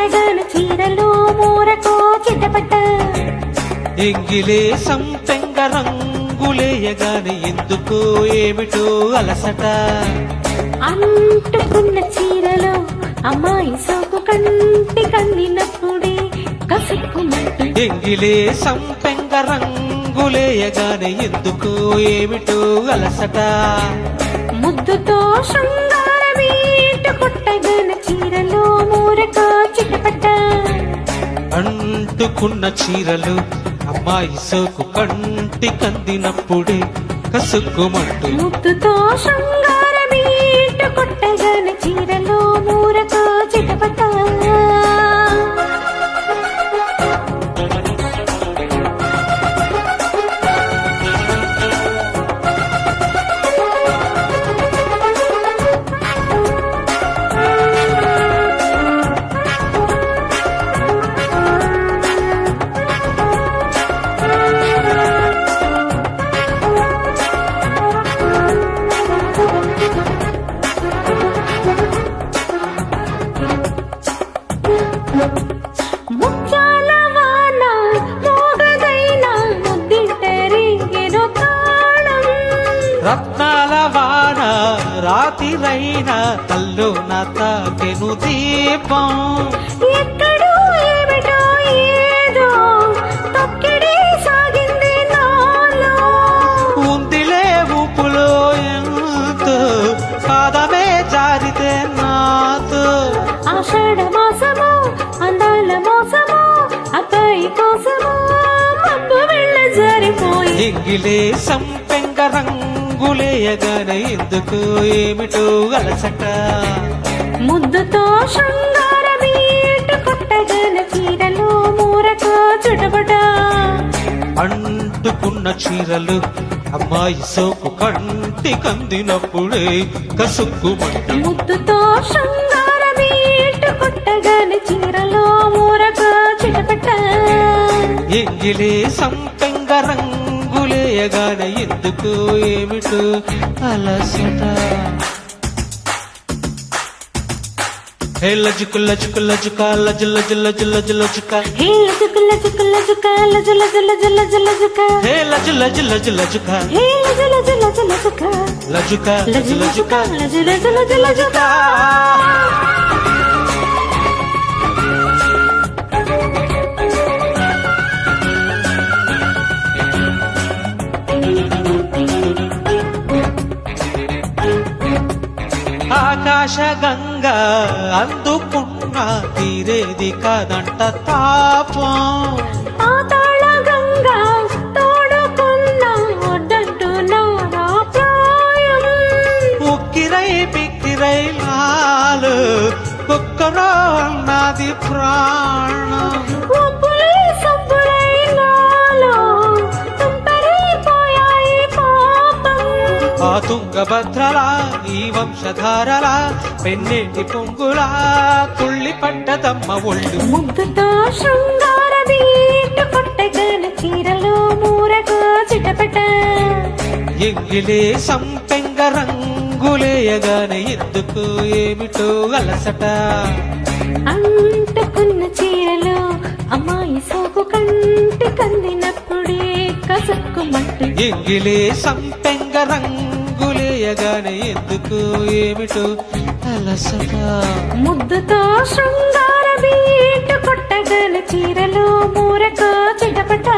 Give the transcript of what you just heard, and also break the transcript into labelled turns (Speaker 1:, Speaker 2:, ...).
Speaker 1: కొట్టగాను చీరలు మూరకో చిటపట
Speaker 2: ఎంగిలే సంపెంగ రంగులేయగానే ఎందుకో ఏమిటో అలసట
Speaker 1: అంటుకున్న చీరలో అమ్మాయి సోకు కంటి కందినప్పుడే కసుక్కుమంటూ
Speaker 2: ఎంగిలే సంపెంగ రంగులేయగానే ఎందుకో ఏమిటో అలసట
Speaker 1: ముద్దుతో శృంగార వీటు కొట్టగాన చీరలో మూరక చిటపట
Speaker 2: అంటుకున్న చీరలు అమ్మాయి సోకు కంటి కందినప్పుడే కసుక్కుమంటూ
Speaker 1: ముద్దుతో శృంగార వీటు కొట్టగాన చీరలో మూరక చిటపట ముత్యాల వాన మోగదైనా ముద్దింటరిగెను ప్రాణం
Speaker 2: రత్నాల వాన రాతిరైన కల్లోన తాకెను దీపం
Speaker 1: ఎక్కడో ఏమిటో ఏదో తొక్కిడి సాగింది నాలో
Speaker 2: ఉందిలే ఊపులో ఎంతో పాదమే జారితే నాతో
Speaker 1: ఆషాఢ మాసము అందాల మోసము అబ్బాయి కోసము మబ్బు వెళ్ళ జారిపోయి
Speaker 2: ఎంగిలే సంపెంగ రంగులేయగానే ఎందుకు ఏమిటో అలసట
Speaker 1: ముద్దుతో శృంగార వీటు కొట్టగాన చీరలో మూరక చుటపట
Speaker 2: అంటుకున్న చీరలు అమ్మాయి సోకు కంటి కందినప్పుడే కసుక్కుమంట
Speaker 1: ముద్దుతో శృంగార వీటు కొట్టగాన చీరలో మూరక చిటపట
Speaker 2: ఎంగిలే సంపెంగ రంగులేయగానే ఎందుకు ఏమిటో అలసట హే లజుకు లజుకు లజుక లజు లజు లజు లజు లజుక
Speaker 1: హే లజుకు లజుకు లజుక లజు లజు లజు లజు లజుక
Speaker 2: హే లజు లజు లజు లజుక
Speaker 1: హే లజు లజు లజు లజుక
Speaker 2: లజుక
Speaker 1: లజు
Speaker 2: లజు లజుక
Speaker 1: లజు లజు లజు లజుక
Speaker 2: ఆకాశ గంగా అందుకున్న తీరేది కాదంట తాపం
Speaker 1: పాతాళ గంగా తోడుకున్న ఒడ్డంటూ నా ప్రాయం
Speaker 2: ఉక్కిరై పిక్కిరై నాలు కుక్కరో అన్నది ప్రాణం
Speaker 1: ఒప్పులే సబ్బులై నాలో తుంపరైపోయాయి పాపం
Speaker 2: ఆ తుంగభద్రలా ఈ వంశధారలా పెన్నెటి పొంగులా తుళ్ళి పడ్డదమ్మ ఒళ్ళు
Speaker 1: ముద్దుతో శృంగార వీటు కొట్టగాన చీరలో మూరక చిటపట
Speaker 2: ఎంగిలే సంపెంగ రంగులేయగానే ఎందుకు ఏమిటో అలసట
Speaker 1: అంటుకున్న చీరలో అమ్మాయి సోకు కంటి కందినప్పుడే కసక్కుమంటు
Speaker 2: ఎంగిలే సంపెంగ రంగులేయగానే ఎందుకు ఏమిటో అలసట
Speaker 1: ముద్దుతో శృంగార వీటు కొట్టగల చీరలో మూరక చిటపట